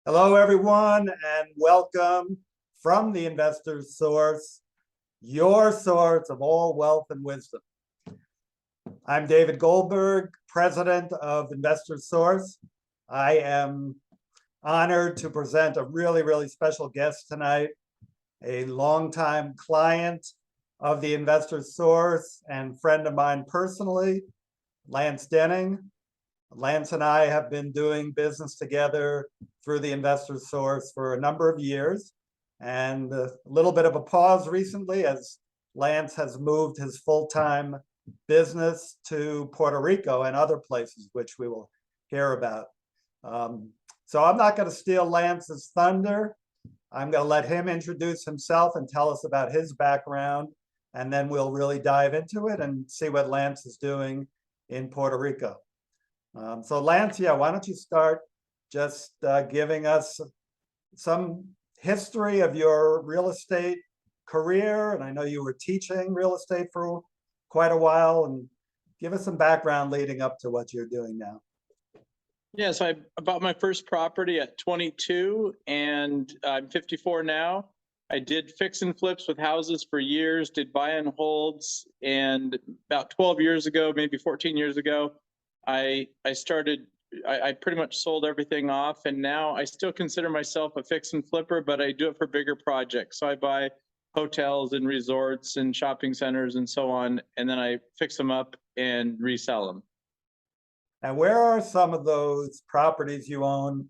Hello, everyone, and welcome from the Investor's Source, your source of all wealth and wisdom. I'm David Goldberg, president of Investor's Source. I am honored to present a really special guest tonight, a longtime client of the Investor's Source and friend of mine personally, Lance Dehning. Lance and I have been doing business together through the Investor's Source for a number of years, and a little bit of a pause recently as Lance has moved his full-time business to Puerto Rico and other places, which we will hear about. So I'm not going to steal Lance's thunder. I'm going to let him introduce himself and tell us about his background, and then we'll really dive into it and see what Lance is doing in Puerto Rico. So Lance, why don't you start just giving us some history of your real estate career? And I know you were teaching real estate for quite a while, and give us some background leading up to what you're doing now. Yeah, so I bought my first property at 22 and I'm 54 now. I did fix and flips with houses for years, did buy and holds, and about 12 years ago, maybe 14 years ago, I pretty much sold everything off, and now I still consider myself a fix and flipper, but I do it for bigger projects. So I buy hotels and resorts and shopping centers and so on, and then I fix them up and resell them. And where are some of those properties you own?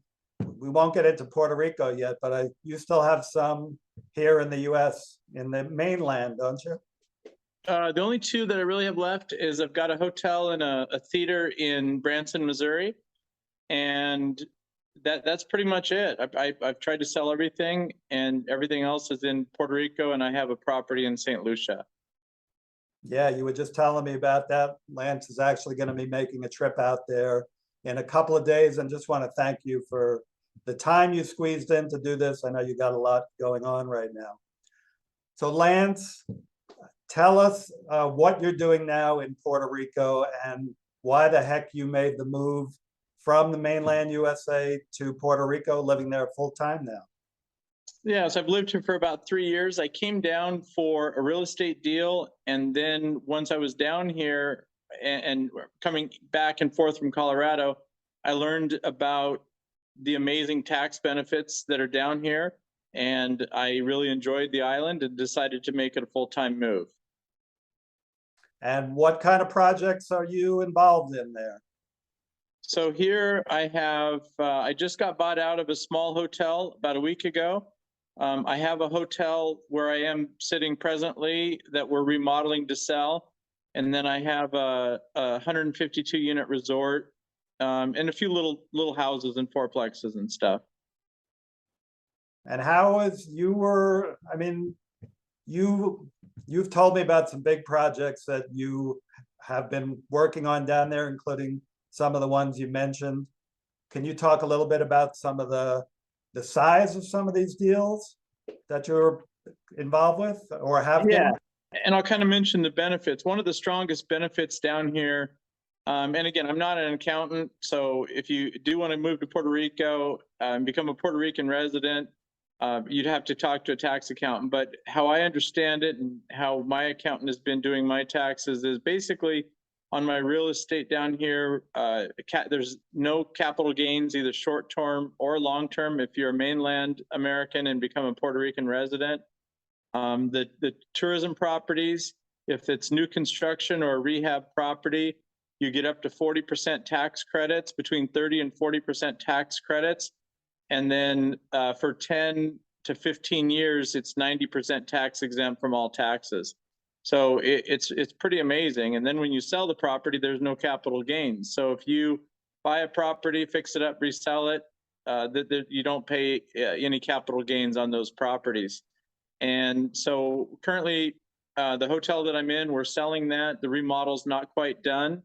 We won't get into Puerto Rico yet, but you still have some here in the US, in the mainland, don't you? The only two that I really have left is I've got a hotel and a theater in Branson, Missouri, and that's pretty much it. I've tried to sell everything, and everything else is in Puerto Rico, and I have a property in St. Lucia. Yeah, you were just telling me about that. Lance is actually going to be making a trip out there in a couple of days, and just want to thank you for the time you squeezed in to do this. I know you got a lot going on right now. So Lance, tell us what you're doing now in Puerto Rico and why the heck you made the move from the mainland USA to Puerto Rico, living there full time now. Yeah, so I've lived here for about 3 years. I came down for a real estate deal, and then once I was down here and coming back and forth from Colorado, I learned about the amazing tax benefits that are down here, and I really enjoyed the island and decided to make it a full-time move. And what kind of projects are you involved in there? So here I have, I just got bought out of a small hotel about a week ago. I have a hotel where I am sitting presently that we're remodeling to sell. And then I have a 152 unit resort, and a few little houses and fourplexes and stuff. And you've told me about some big projects that you have been working on down there, including some of the ones you mentioned. Can you talk a little bit about some of the size of some of these deals that you're involved with or have been? Yeah, and I'll kind of mention the benefits. One of the strongest benefits down here, and again, I'm not an accountant, so if you do want to move to Puerto Rico and become a Puerto Rican resident, you'd have to talk to a tax accountant. But how I understand it and how my accountant has been doing my taxes is basically on my real estate down here, there's no capital gains, either short-term or long-term, if you're a mainland American and become a Puerto Rican resident. The tourism properties, if it's new construction or a rehab property, you get up to 40% tax credits, between 30 and 40% tax credits. And then for 10 to 15 years, it's 90% tax exempt from all taxes. So it's pretty amazing. And then when you sell the property, there's no capital gains. So if you buy a property, fix it up, resell it, you don't pay any capital gains on those properties. And so currently, the hotel that I'm in, we're selling that. The remodel's not quite done,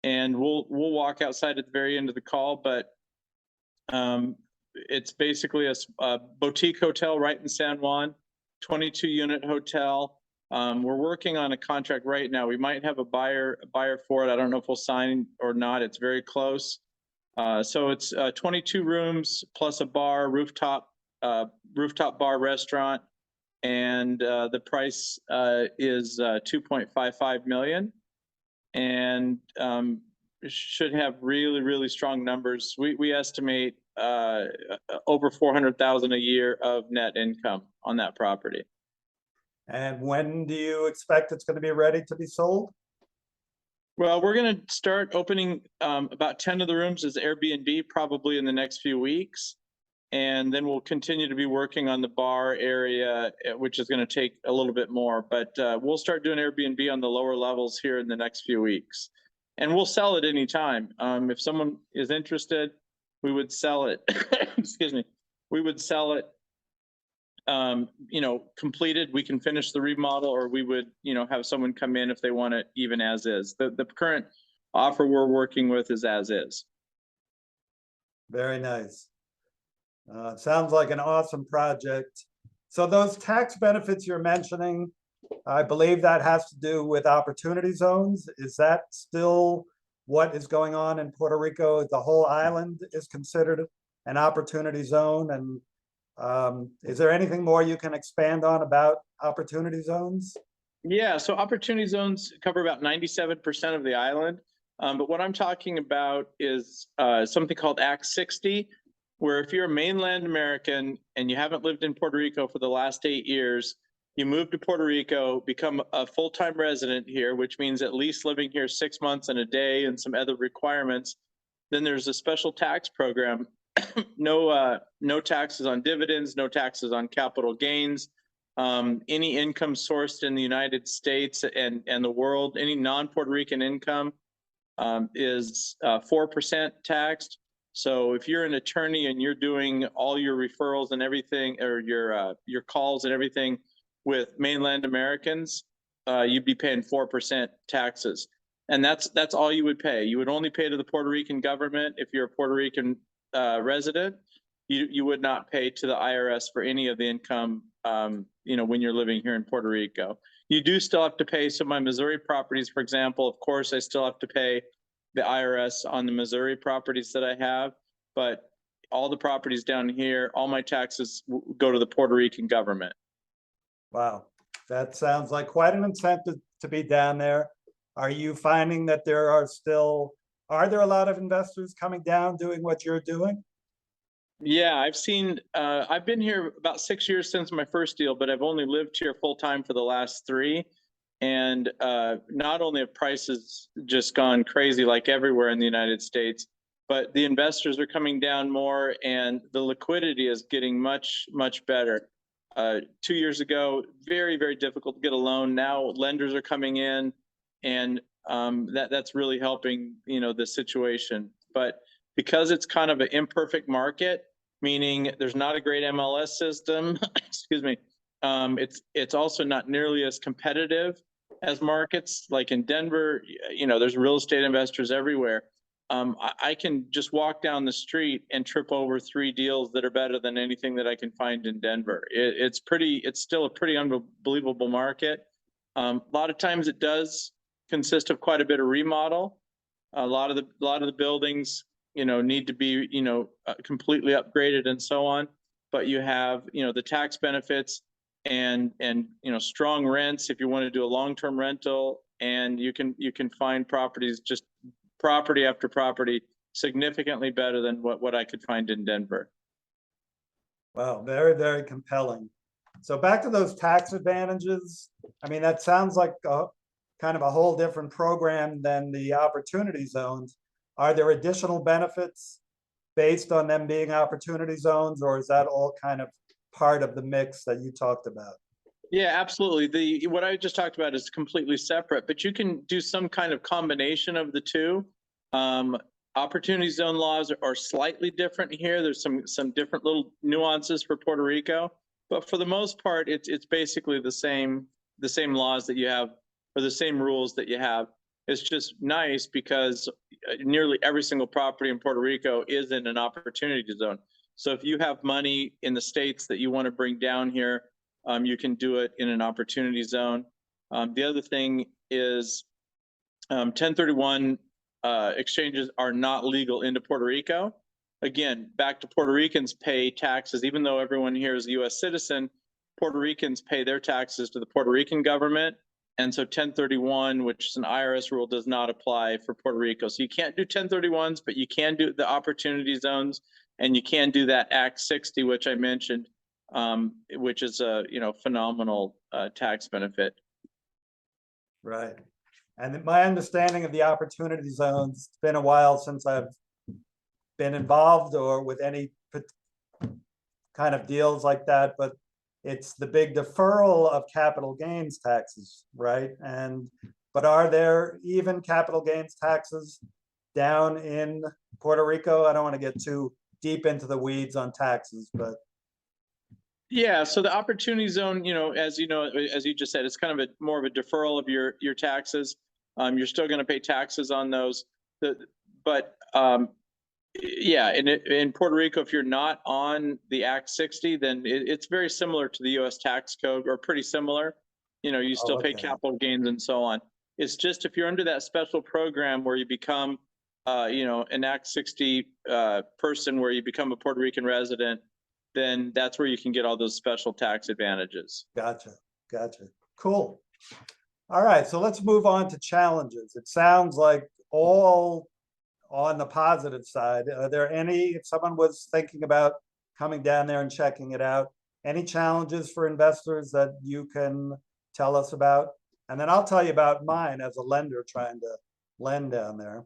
and we'll walk outside at the very end of the call. But it's basically a boutique hotel right in San Juan, 22 unit hotel. We're working on a contract right now. We might have a buyer for it. I don't know if we'll sign or not. It's very close. So it's 22 rooms plus a bar, rooftop bar restaurant, and the price is 2.55 million, and should have really strong numbers. We estimate over 400,000 a year of net income on that property. And when do you expect it's going to be ready to be sold? Well, we're going to start opening about 10 of the rooms as Airbnb probably in the next few weeks. And then we'll continue to be working on the bar area, which is going to take a little bit more. But we'll start doing Airbnb on the lower levels here in the next few weeks. And we'll sell it anytime. If someone is interested, we would sell it. Excuse me. We would sell it completed. We can finish the remodel, or we would, have someone come in if they want it even as is. The current offer we're working with is as is. Very nice. Sounds like an awesome project. So those tax benefits you're mentioning, I believe that has to do with opportunity zones. Is that still what is going on in Puerto Rico? The whole island is considered an opportunity zone, and is there anything more you can expand on about opportunity zones? Yeah, so opportunity zones cover about 97% of the island. But what I'm talking about is something called Act 60, where if you're a mainland American and you haven't lived in Puerto Rico for the last 8 years, you move to Puerto Rico, become a full-time resident here, which means at least living here 6 months and a day and some other requirements. Then there's a special tax program. No taxes on dividends, no taxes on capital gains. Any income sourced in the United States and the world, any non-Puerto Rican income is 4% taxed. So if you're an attorney and you're doing all your referrals and everything, or your calls and everything with mainland Americans, you'd be paying 4% taxes. And that's all you would pay. You would only pay to the Puerto Rican government if you're a Puerto Rican resident. You would not pay to the IRS for any of the income, when you're living here in Puerto Rico. You do still have to pay. So my Missouri properties, for example, of course, I still have to pay the IRS on the Missouri properties that I have, but all the properties down here, all my taxes go to the Puerto Rican government. Wow, that sounds like quite an incentive to be down there. Are you finding that are there a lot of investors coming down doing what you're doing? Yeah, I've been here about 6 years since my first deal, but I've only lived here full time for the last 3. And not only have prices just gone crazy like everywhere in the United States, but the investors are coming down more and the liquidity is getting much better. 2 years ago, very difficult to get a loan. Now lenders are coming in, and that's really helping, the situation. But because it's kind of an imperfect market, meaning there's not a great MLS system, excuse me, it's also not nearly as competitive as markets like in Denver. There's real estate investors everywhere. I can just walk down the street and trip over 3 deals that are better than anything that I can find in Denver. It's still a pretty unbelievable market. A lot of times it does consist of quite a bit of remodel. A lot of the buildings, need to be, completely upgraded and so on. But you have, the tax benefits and strong rents if you want to do a long-term rental, and you can find properties, just property after property, significantly better than what I could find in Denver. Wow, very compelling. So back to those tax advantages. I mean, that sounds like kind of a whole different program than the opportunity zones. Are there additional benefits based on them being opportunity zones, or is that all kind of part of the mix that you talked about? Yeah, absolutely. What I just talked about is completely separate, but you can do some kind of combination of the two. Opportunity zone laws are slightly different here. There's some different little nuances for Puerto Rico, but for the most part, it's basically the same laws that you have, or the same rules that you have. It's just nice because nearly every single property in Puerto Rico is in an opportunity zone. So if you have money in the States that you want to bring down here, you can do it in an opportunity zone. The other thing is 1031 exchanges are not legal into Puerto Rico. Again, back to Puerto Ricans pay taxes, even though everyone here is a U.S. citizen. Puerto Ricans pay their taxes to the Puerto Rican government. And so 1031, which is an IRS rule, does not apply for Puerto Rico. So you can't do 1031s, but you can do the opportunity zones, and you can do that Act 60, which I mentioned, which is a phenomenal tax benefit. Right. And my understanding of the opportunity zones, it's been a while since I've been involved or with any kind of deals like that, but it's the big deferral of capital gains taxes, right? But are there even capital gains taxes down in Puerto Rico? I don't want to get too deep into the weeds on taxes, but. Yeah, so the opportunity zone, as you just said, it's kind of more of a deferral of your taxes. You're still going to pay taxes on those, but yeah, in Puerto Rico, if you're not on the Act 60, then it's very similar to the U.S. tax code, or pretty similar. You still pay capital gains and so on. It's just if you're under that special program where you become, an Act 60 person, where you become a Puerto Rican resident, then that's where you can get all those special tax advantages. Gotcha. Cool. All right, so let's move on to challenges. It sounds like all on the positive side. Are there any, if someone was thinking about coming down there and checking it out, any challenges for investors that you can tell us about? And then I'll tell you about mine as a lender trying to lend down there.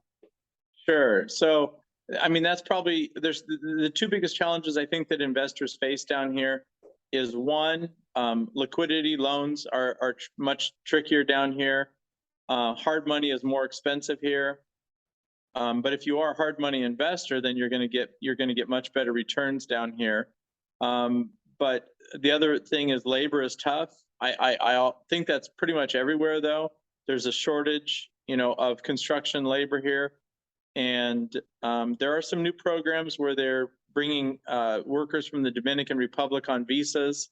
Sure. So, I mean, that's probably, there's the two biggest challenges I think that investors face down here is one, liquidity. Loans are much trickier down here. Hard money is more expensive here. But if you are a hard money investor, then you're going to get much better returns down here. But the other thing is labor is tough. I think that's pretty much everywhere, though. There's a shortage, of construction labor here. And there are some new programs where they're bringing workers from the Dominican Republic on visas.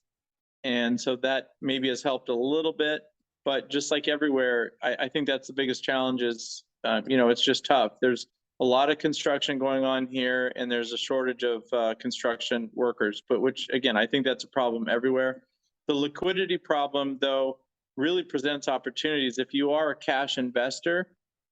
And so that maybe has helped a little bit. But just like everywhere, I think that's the biggest challenge is, it's just tough. There's a lot of construction going on here, and there's a shortage of construction workers, but which, again, I think that's a problem everywhere. The liquidity problem, though, really presents opportunities. If you are a cash investor,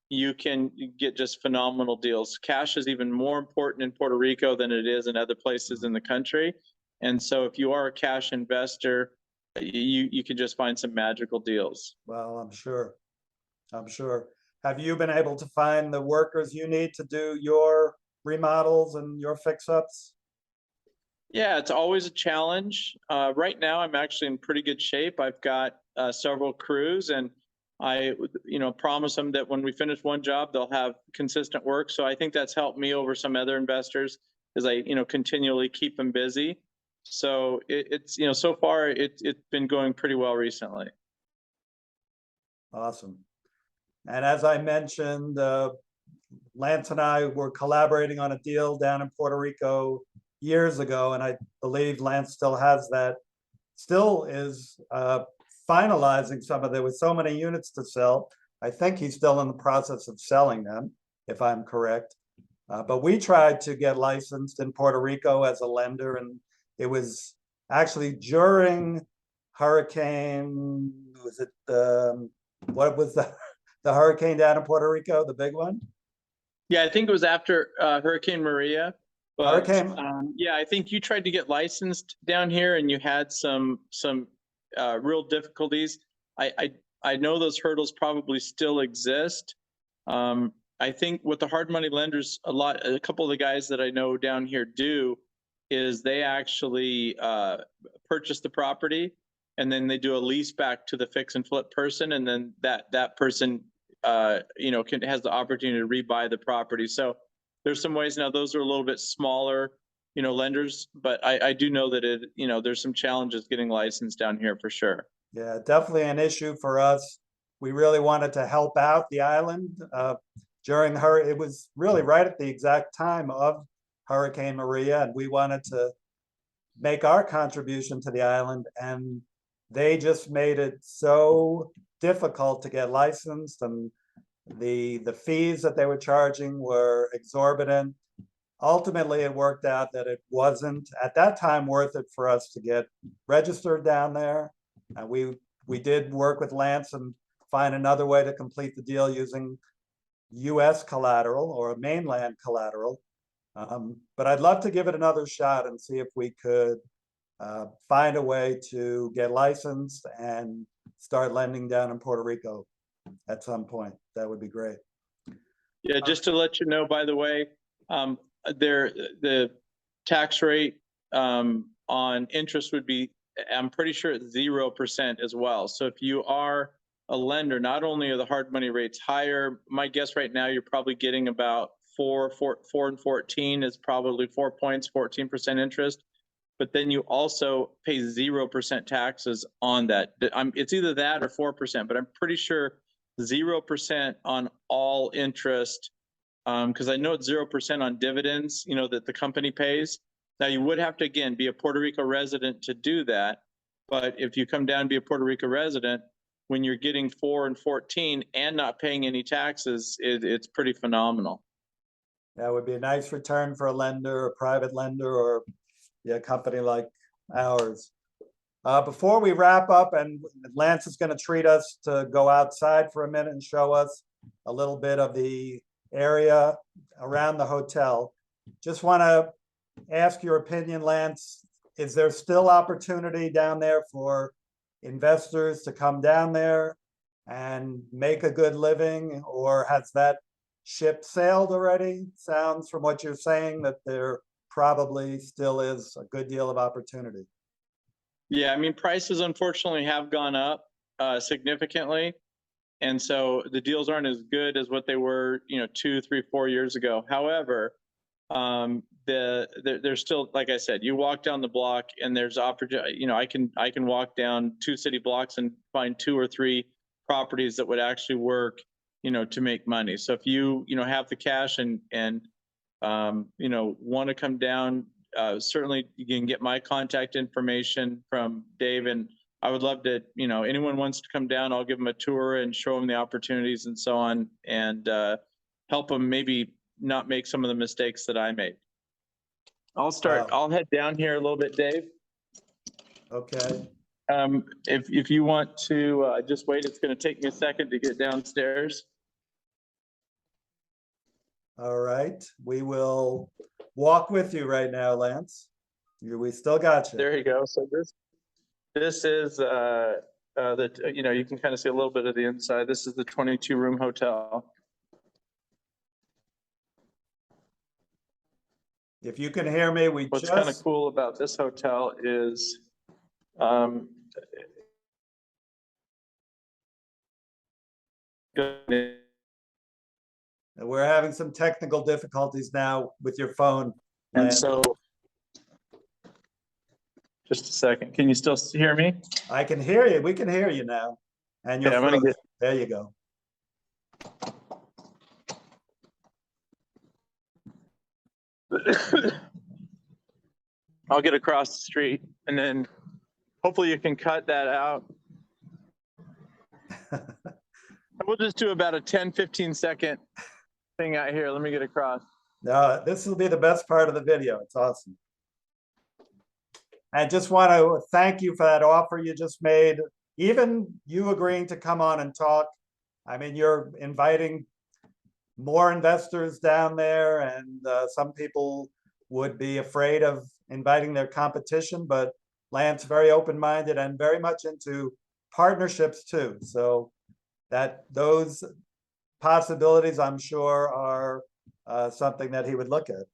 you can get just phenomenal deals. Cash is even more important in Puerto Rico than it is in other places in the country. And so if you are a cash investor, you can just find some magical deals. Well, I'm sure. Have you been able to find the workers you need to do your remodels and your fix-ups? Yeah, it's always a challenge. Right now, I'm actually in pretty good shape. I've got several crews, and I, promise them that when we finish one job, they'll have consistent work. So I think that's helped me over some other investors, as I, continually keep them busy. So it's, so far it's been going pretty well recently. Awesome. And as I mentioned, Lance and I were collaborating on a deal down in Puerto Rico years ago, and I believe Lance still has that, still is finalizing some of, there were so many units to sell. I think he's still in the process of selling them, if I'm correct. But we tried to get licensed in Puerto Rico as a lender, and it was actually during Hurricane, was it, what was the hurricane down in Puerto Rico, the big one? Yeah, I think it was after Hurricane Maria. But yeah, I think you tried to get licensed down here, and you had some real difficulties. I know those hurdles probably still exist. I think what the hard money lenders, a couple of the guys that I know down here do, is they actually purchase the property, and then they do a lease back to the fix and flip person, and then that person has the opportunity to rebuy the property. So there's some ways. Now those are a little bit smaller lenders, but I do know that there's some challenges getting licensed down here for sure. Yeah, definitely an issue for us. We really wanted to help out the island during it was really right at the exact time of Hurricane Maria, and we wanted to make our contribution to the island, and they just made it so difficult to get licensed. And The fees that they were charging were exorbitant. Ultimately, it worked out that it wasn't at that time worth it for us to get registered down there. And we did work with Lance and find another way to complete the deal using US collateral or mainland collateral. But I'd love to give it another shot and see if we could find a way to get licensed and start lending down in Puerto Rico at some point. That would be great. Yeah, just to let you know, by the way, the tax rate on interest would be, I'm pretty sure it's 0% as well. So if you are a lender, not only are the hard money rates higher, my guess right now you're probably getting about 4 and 14 is probably 4 points, 14% interest. But then you also pay 0% taxes on that. It's either that or 4%, but I'm pretty sure 0% on all interest, because I know it's 0% on dividends, that the company pays. Now you would have to, again, be a Puerto Rico resident to do that. But if you come down and be a Puerto Rico resident, when you're getting 4 and 14 and not paying any taxes, it's pretty phenomenal. That would be a nice return for a lender, a private lender, or a company like ours. Before we wrap up, and Lance is going to treat us to go outside for a minute and show us a little bit of the area around the hotel. Just want to ask your opinion, Lance. Is there still opportunity down there for investors to come down there and make a good living, or has that ship sailed already? Sounds from what you're saying that there probably still is a good deal of opportunity. Yeah, I mean, prices unfortunately have gone up significantly. And so the deals aren't as good as what they were, 2, 3, 4 years ago. However, there's still, like I said, you walk down the block and there's opportunity. I can walk down 2 city blocks and find 2 or 3 properties that would actually work, to make money. So if you have the cash and want to come down, certainly you can get my contact information from Dave, and I would love to, anyone wants to come down, I'll give them a tour and show them the opportunities and so on, and help them maybe not make some of the mistakes that I made. I'll head down here a little bit, Dave. Okay. If you want to just wait, it's going to take me a second to get downstairs. All right. We will walk with you right now, Lance. We still got you. There you go. So this is you can kind of see a little bit of the inside. This is the 22-room hotel. If you can hear me, what's kind of cool about this hotel is we're having some technical difficulties now with your phone. And so, just a second. Can you still hear me? I can hear you. We can hear you now. And you're there you go. I'll get across the street and then hopefully you can cut that out. We'll just do about a 10-15 second thing out here. Let me get across. No, this will be the best part of the video. It's awesome. I just want to thank you for that offer you just made. Even you agreeing to come on and talk. I mean, you're inviting more investors down there, and some people would be afraid of inviting their competition, but Lance very open-minded and very much into partnerships too. So that those possibilities, I'm sure, are something that he would look at.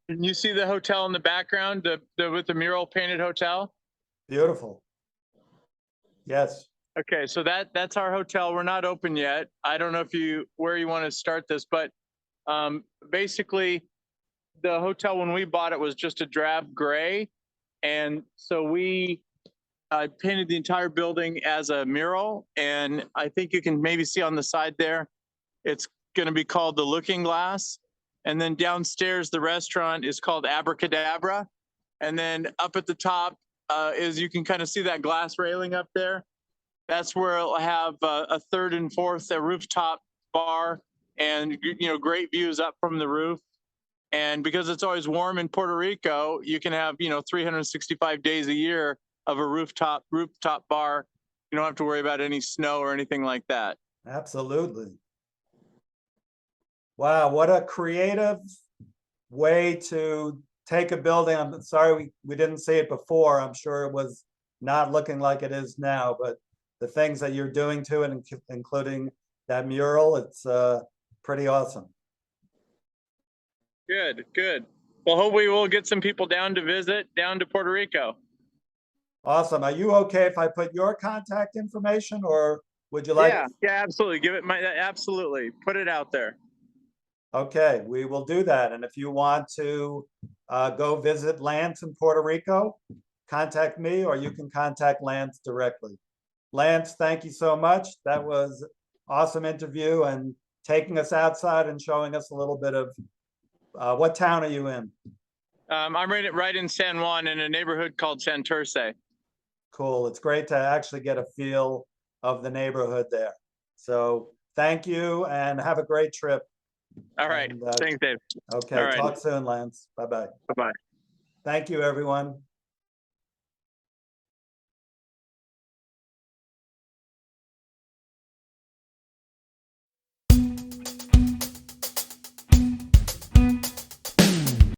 Can you see the hotel in the background, with the mural painted hotel? Beautiful. Yes. Okay, so that's our hotel. We're not open yet. I don't know where you want to start this, but basically the hotel when we bought it was just a drab gray, and so we painted the entire building as a mural, and I think you can maybe see on the side there, it's going to be called the Looking Glass. And then downstairs, the restaurant is called Abracadabra. And then up at the top is, you can kind of see that glass railing up there. That's where it'll have a 3rd and 4th rooftop bar and, you know, great views up from the roof. And because it's always warm in Puerto Rico, you can have, you know, 365 days a year of a rooftop bar. You don't have to worry about any snow or anything like that. Absolutely. Wow, what a creative way to take a building. I'm sorry we didn't see it before. I'm sure it was not looking like it is now, but the things that you're doing to it, including that mural, it's pretty awesome. Good, good. Well, hopefully we'll get some people down to visit down to Puerto Rico. Awesome. Are you okay if I put your contact information, or would you like? Yeah, absolutely. Give it absolutely. Put it out there. Okay, we will do that. And if you want to go visit Lance in Puerto Rico, contact me, or you can contact Lance directly. Lance, thank you so much. That was an awesome interview and taking us outside and showing us a little bit of what town are you in? I'm right in San Juan in a neighborhood called Santurce. Cool. It's great to actually get a feel of the neighborhood there. So thank you and have a great trip. All right. And, Thanks, Dave. Okay. All right. Talk soon, Lance. Bye-bye. Bye-bye. Thank you, everyone.